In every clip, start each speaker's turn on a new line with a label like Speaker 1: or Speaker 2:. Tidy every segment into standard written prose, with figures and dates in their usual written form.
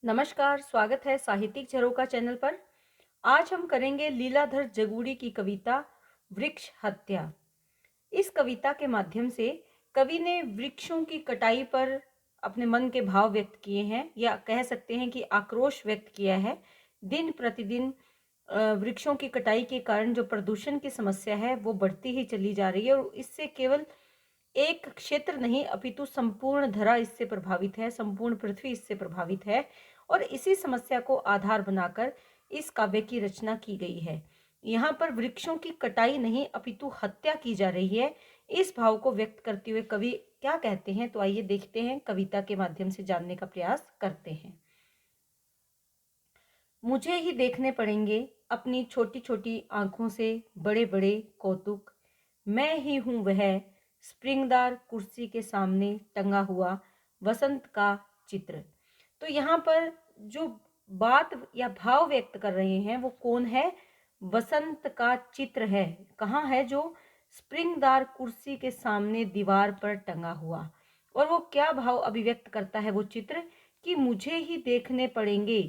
Speaker 1: नमस्कार, स्वागत है साहित्यिक झरोका चैनल पर। आज हम करेंगे लीलाधर जगूड़ी की कविता वृक्ष हत्या। इस कविता के माध्यम से कवि ने वृक्षों की कटाई पर अपने मन के भाव व्यक्त किए हैं, या कह सकते हैं कि आक्रोश व्यक्त किया है। दिन प्रतिदिन वृक्षों की कटाई के कारण जो प्रदूषण की समस्या है वो बढ़ती ही चली जा रही है, और इससे केवल एक क्षेत्र नहीं अपितु संपूर्ण धरा इससे प्रभावित है, संपूर्ण पृथ्वी इससे प्रभावित है। और इसी समस्या को आधार बनाकर इस काव्य की रचना की गई है। यहाँ पर वृक्षों की कटाई नहीं अपितु हत्या की जा रही है। इस भाव को व्यक्त करते हुए कवि क्या कहते हैं, तो आइए देखते हैं, कविता के माध्यम से जानने का प्रयास करते हैं। मुझे ही देखने पड़ेंगे अपनी छोटी छोटी आंखों से बड़े बड़े कौतुक। मैं ही हूं वह स्प्रिंगदार कुर्सी के सामने टंगा हुआ वसंत का चित्र। तो यहाँ पर जो बात या भाव व्यक्त कर रहे हैं वो कौन है? वसंत का चित्र है। कहाँ है? जो स्प्रिंगदार कुर्सी के सामने दीवार पर टंगा हुआ। और वो क्या भाव अभिव्यक्त करता है वो चित्र? कि मुझे ही देखने पड़ेंगे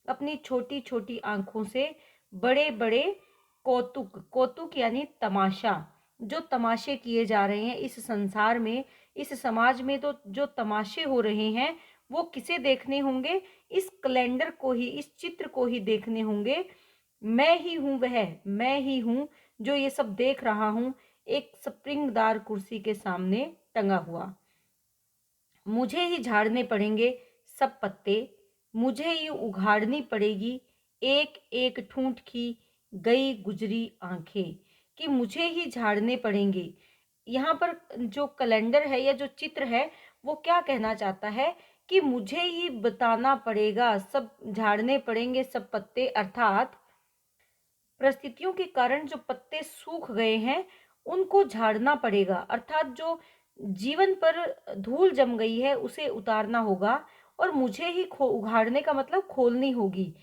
Speaker 1: अपनी छोटी छोटी आंखों से बड़े बड़े कौतुक। कौतुक यानी तमाशा। जो तमाशे किए जा रहे हैं इस संसार में, इस समाज में, तो जो तमाशे हो रहे हैं वो किसे देखने होंगे? इस कैलेंडर को ही, इस चित्र को ही देखने होंगे। मैं ही हूं वह, मैं ही हूं जो ये सब देख रहा हूं, एक स्प्रिंगदार कुर्सी के सामने टंगा हुआ। मुझे ही झाड़ने पड़ेंगे सब पत्ते, मुझे ही उघाड़नी पड़ेगी एक एक ठूंठ की गई गुजरी आंखें। कि मुझे ही झाड़ने पड़ेंगे। यहाँ पर जो कैलेंडर है या जो चित्र है वो क्या कहना चाहता है? कि मुझे ही बताना पड़ेगा, सब झाड़ने पड़ेंगे सब पत्ते, अर्थात परिस्थितियों के कारण जो पत्ते सूख गए हैं उनको झाड़ना पड़ेगा। अर्थात जो जीवन पर धूल जम गई है उसे उतारना होगा। और मुझे ही उघाड़ने का मतलब खोलनी होगी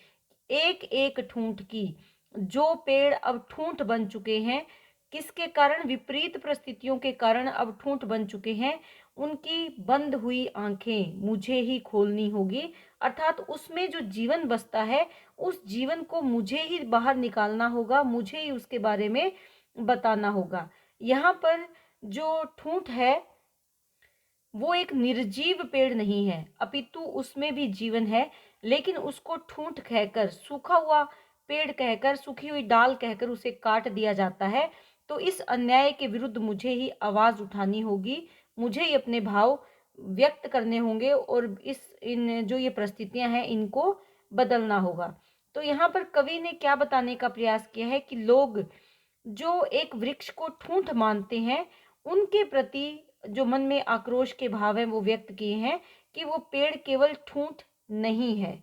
Speaker 1: एक एक ठूंठ की। जो पेड़ अब ठूंठ बन चुके हैं, किसके कारण? विपरीत परिस्थितियों के कारण अब ठूंठ बन चुके हैं, उनकी बंद हुई आंखें मुझे ही खोलनी होगी। अर्थात उसमें जो जीवन बसता है उस जीवन को मुझे ही बाहर निकालना होगा, मुझे ही उसके बारे में बताना होगा। यहाँ पर जो ठूंठ है वो एक निर्जीव पेड़ नहीं है, अपितु उसमें भी जीवन है। लेकिन उसको ठूंठ कहकर, सूखा हुआ पेड़ कहकर, सूखी हुई डाल कहकर उसे काट दिया जाता है। तो इस अन्याय के विरुद्ध मुझे ही आवाज उठानी होगी, मुझे ही अपने भाव व्यक्त करने होंगे, और इन जो ये परिस्थितियां हैं इनको बदलना होगा। तो यहाँ पर कवि ने क्या बताने का प्रयास किया है? कि लोग जो एक वृक्ष को ठूंठ मानते हैं उनके प्रति जो मन में आक्रोश के भाव हैं वो व्यक्त किए हैं। कि वो पेड़ केवल ठूंठ नहीं है।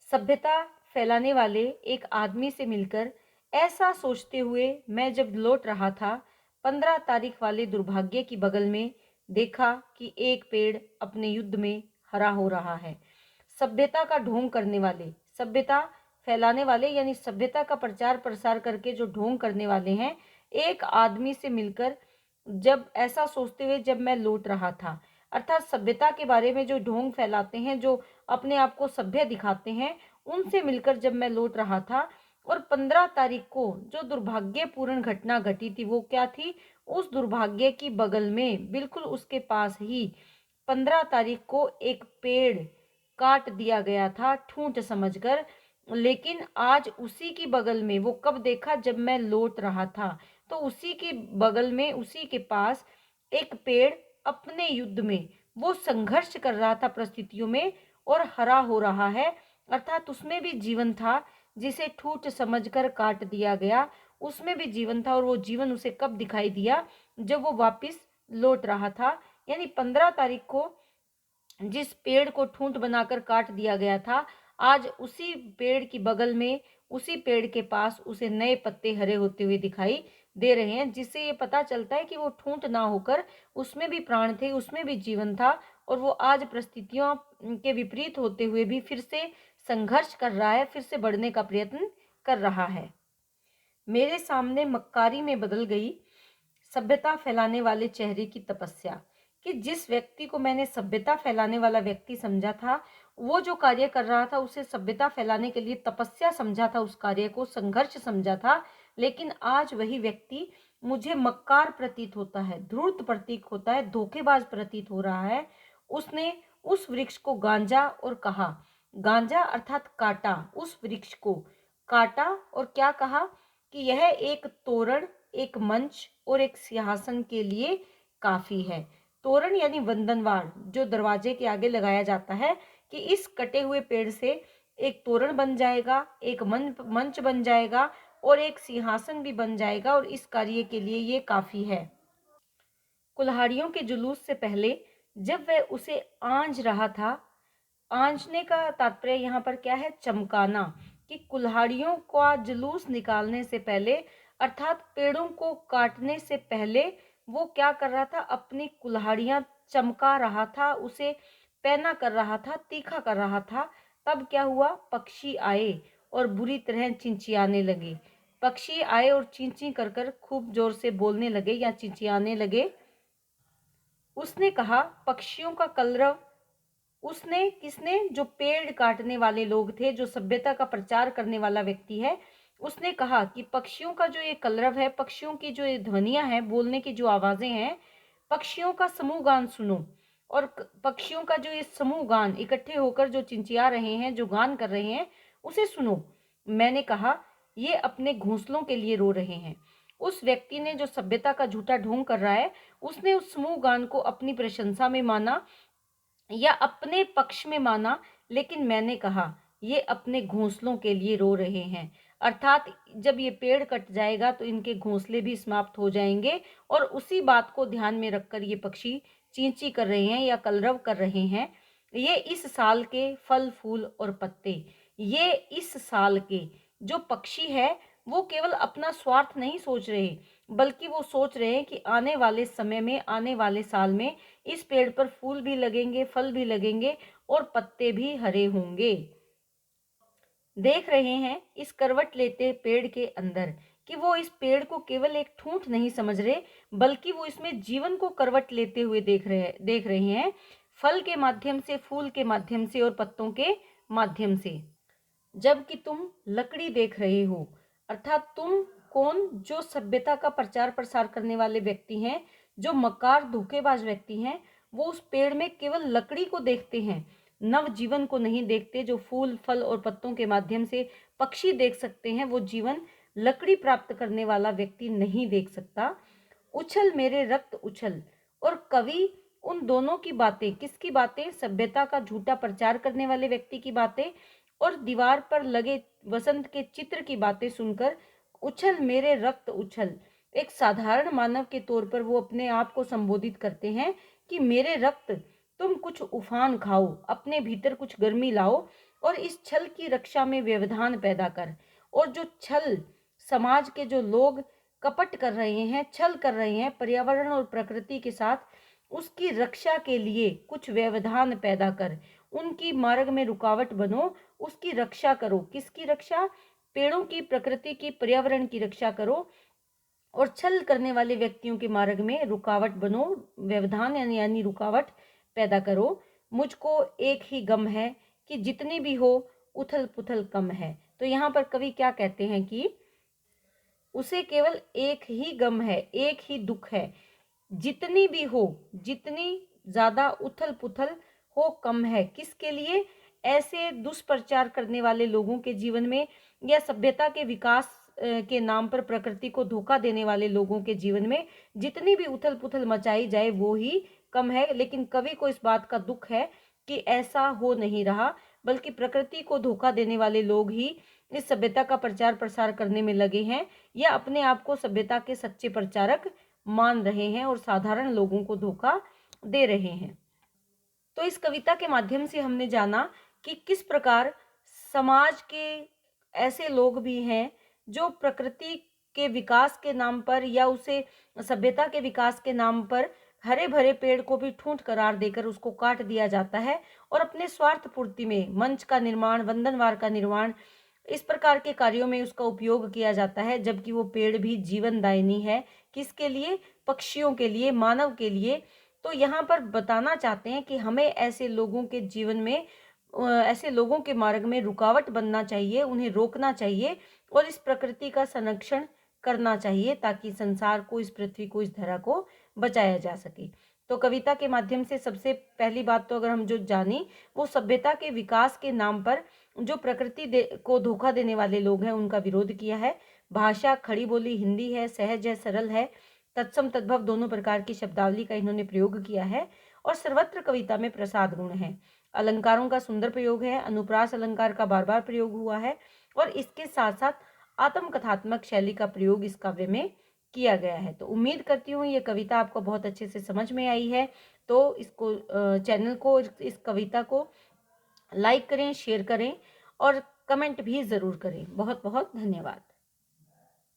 Speaker 1: सभ्यता फैलाने वाले एक आदमी से मिलकर ऐसा सोचते हुए मैं जब लौट रहा था, 15 तारीख वाले दुर्भाग्य की बगल में देखा कि एक पेड़ अपने युद्ध में हरा हो रहा है। सभ्यता का ढोंग करने वाले, सभ्यता फैलाने वाले यानी सभ्यता का प्रचार प्रसार करके जो ढोंग करने वाले हैं, एक आदमी से मिलकर जब ऐसा सोचते हुए जब मैं लौट रहा था, अर्थात सभ्यता के बारे में जो ढोंग फैलाते हैं, जो अपने आप को सभ्य दिखाते हैं, उनसे मिलकर जब मैं लौट रहा था। और 15 तारीख को जो दुर्भाग्यपूर्ण घटना घटी थी वो क्या थी? उस दुर्भाग्य की बगल में, बिल्कुल उसके पास ही 15 तारीख को एक पेड़ काट दिया गया था ठूंठ समझकर। लेकिन आज उसी की बगल में, वो कब देखा? जब मैं लौट रहा था। तो उसी के बगल में, उसी के पास एक पेड़ अपने युद्ध में वो संघर्ष कर रहा था परिस्थितियों में, और हरा हो रहा है। अर्थात उसमें भी जीवन था, जिसे ठूठ समझकर काट दिया गया, उसमें भी जीवन था। और वो जीवन उसे कब दिखाई दिया? जब वो वापस लौट रहा था। यानी 15 तारीख को जिस पेड़ को ठूंठ बनाकर काट दिया गया था, आज उसी पेड़ की बगल में, उसी पेड़ के पास उसे नए पत्ते हरे होते हुए दिखाई दे रहे हैं। जिससे ये पता चलता है कि वो ठूंठ ना होकर उसमें भी प्राण थे, उसमें भी जीवन था, और वो आज परिस्थितियों के विपरीत होते हुए भी फिर से संघर्ष कर रहा है, फिर से बढ़ने का प्रयत्न कर रहा है। मेरे सामने मक्कारी में बदल गई सभ्यता फैलाने वाले चेहरे की तपस्या। कि जिस व्यक्ति को मैंने सभ्यता फैलाने वाला व्यक्ति समझा था, वो जो कार्य कर रहा था उसे सभ्यता फैलाने के लिए तपस्या समझा था, उस कार्य को संघर्ष समझा था, लेकिन आज वही व्यक्ति मुझे मक्कार प्रतीत होता है, धूर्त प्रतीत होता है, धोखेबाज प्रतीत हो रहा है। उसने उस वृक्ष को गांजा और कहा, गांजा अर्थात काटा, उस वृक्ष को काटा और क्या कहा कि यह एक तोरण, एक मंच और एक सिंहासन के लिए काफी है। तोरण यानी वंदनवार, जो दरवाजे के आगे लगाया जाता है, कि इस कटे हुए पेड़ से एक तोरण बन जाएगा, एक मंच बन जाएगा और एक सिंहासन भी बन जाएगा और इस कार्य के लिए ये काफी है। कुल्हाड़ियों के जुलूस से पहले जब वह उसे आंज रहा था, आंचने का तात्पर्य यहाँ पर क्या है, चमकाना, कि कुल्हाड़ियों का जुलूस निकालने से पहले अर्थात पेड़ों को काटने से पहले वो क्या कर रहा था, अपनी कुल्हाड़ियां चमका रहा था, उसे पैना कर रहा था, तीखा कर रहा था। तब क्या हुआ, पक्षी आए और बुरी तरह चिंचियाने लगे। पक्षी आए और चींची कर कर खूब जोर से बोलने लगे या चिंचियाने लगे। उसने कहा, पक्षियों का कलरव, उसने, किसने, जो पेड़ काटने वाले लोग थे, जो सभ्यता का प्रचार करने वाला व्यक्ति है, उसने कहा कि पक्षियों का जो ये कलरव है, पक्षियों की जो ये ध्वनियां हैं, बोलने की जो आवाजें हैं, पक्षियों का समूह गान सुनो। और पक्षियों का जो ये समूह गान इकट्ठे होकर जो चिंचिया रहे हैं, जो गान कर रहे हैं, उसे सुनो। मैंने कहा, ये अपने घोंसलों के लिए रो रहे हैं। उस व्यक्ति ने, जो सभ्यता का झूठा ढोंग कर रहा है, उसने उस समूह गान को अपनी प्रशंसा में माना या अपने पक्ष में माना, लेकिन मैंने कहा ये अपने घोंसलों के लिए रो रहे हैं, अर्थात जब ये पेड़ कट जाएगा तो इनके घोंसले भी समाप्त हो जाएंगे और उसी बात को ध्यान में रखकर ये पक्षी चींची कर रहे हैं या कलरव कर रहे हैं। ये इस साल के फल फूल और पत्ते, ये इस साल के जो पक्षी है वो केवल अपना स्वार्थ नहीं सोच रहे, बल्कि वो सोच रहे हैं कि आने वाले समय में, आने वाले साल में इस पेड़ पर फूल भी लगेंगे, फल भी लगेंगे और पत्ते भी हरे होंगे। देख रहे हैं इस करवट लेते पेड़ के अंदर कि वो इस पेड़ को केवल एक ठूंठ नहीं समझ रहे, बल्कि वो इसमें जीवन को करवट लेते हुए देख रहे हैं, फल के माध्यम से, फूल के माध्यम से और पत्तों के माध्यम से। जबकि तुम लकड़ी देख रहे हो, अर्थात तुम कौन, जो सभ्यता का प्रचार प्रसार करने वाले व्यक्ति हैं, जो मकार धोखेबाज व्यक्ति हैं, वो उस पेड़ में केवल लकड़ी को देखते हैं, नव जीवन को नहीं देखते, जो फूल फल और पत्तों के माध्यम से पक्षी देख सकते हैं, वो जीवन लकड़ी प्राप्त करने वाला व्यक्ति नहीं देख सकता। उछल मेरे रक्त उछल, और कवि उन दोनों की बातें, किसकी बातें, सभ्यता का झूठा प्रचार करने वाले व्यक्ति की बातें और दीवार पर लगे वसंत के चित्र की बातें सुनकर, उछल मेरे रक्त उछल, एक साधारण मानव के तौर पर वो अपने आप को संबोधित करते हैं कि मेरे रक्त, तुम कुछ उफान खाओ, अपने भीतर कुछ गर्मी लाओ और इस छल की रक्षा में व्यवधान पैदा कर। और जो छल, समाज के जो लोग कपट कर रहे हैं, छल कर रहे हैं पर्यावरण और प्रकृति के साथ, उसकी रक्षा के लिए कुछ व्यवधान पैदा कर, उनकी मार्ग में रुकावट बनो, उसकी रक्षा करो। किसकी रक्षा, पेड़ों की, प्रकृति की, पर्यावरण की रक्षा करो और छल करने वाले व्यक्तियों के मार्ग में रुकावट बनो, व्यवधान यानी रुकावट पैदा करो। मुझको एक ही गम है कि जितनी भी हो उथल पुथल कम है। तो यहाँ पर कवि क्या कहते हैं कि उसे केवल एक ही गम है, एक ही दुख है, जितनी भी हो, जितनी ज्यादा उथल पुथल हो कम है। किसके लिए, ऐसे दुष्प्रचार करने वाले लोगों के जीवन में या सभ्यता के विकास के नाम पर प्रकृति को धोखा देने वाले लोगों के जीवन में जितनी भी उथल पुथल मचाई जाए वो ही कम है। लेकिन कवि को इस बात का दुख है कि ऐसा हो नहीं रहा, बल्कि प्रकृति को धोखा देने वाले लोग ही इस सभ्यता का प्रचार प्रसार करने में लगे हैं या अपने आप को सभ्यता के सच्चे प्रचारक मान रहे हैं और साधारण लोगों को धोखा दे रहे हैं। तो इस कविता के माध्यम से हमने जाना कि किस प्रकार समाज के ऐसे लोग भी हैं जो प्रकृति के विकास के नाम पर या उसे सभ्यता के विकास के नाम पर हरे भरे पेड़ को भी ठूंठ करार देकर उसको काट दिया जाता है और अपने स्वार्थ पूर्ति में मंच का निर्माण, वंदनवार का निर्माण, इस प्रकार के कार्यों में उसका उपयोग किया जाता है। जबकि वो पेड़ भी जीवनदायिनी है, किसके लिए, पक्षियों के लिए, मानव के लिए, तो यहाँ पर बताना चाहते हैं कि हमें ऐसे लोगों के जीवन में ऐसे लोगों के मार्ग में रुकावट बनना चाहिए, उन्हें रोकना चाहिए और इस प्रकृति का संरक्षण करना चाहिए ताकि संसार को, इस पृथ्वी को, इस धरा को बचाया जा सके। तो कविता के माध्यम से सबसे पहली बात तो अगर हम जो जानी, वो सभ्यता के विकास के नाम पर जो प्रकृति को धोखा देने वाले लोग हैं उनका विरोध किया है। भाषा खड़ी बोली हिंदी है, सहज है, सरल है, तत्सम तद्भव दोनों प्रकार की शब्दावली का इन्होंने प्रयोग किया है और सर्वत्र कविता में प्रसाद गुण है। अलंकारों का सुंदर प्रयोग है, अनुप्रास अलंकार का बार बार प्रयोग हुआ है और इसके साथ साथ आत्मकथात्मक शैली का प्रयोग इस काव्य में किया गया है। तो उम्मीद करती हूँ ये कविता आपको बहुत अच्छे से समझ में आई है। तो इसको चैनल को, इस कविता को लाइक करें, शेयर करें और कमेंट भी ज़रूर करें। बहुत बहुत धन्यवाद।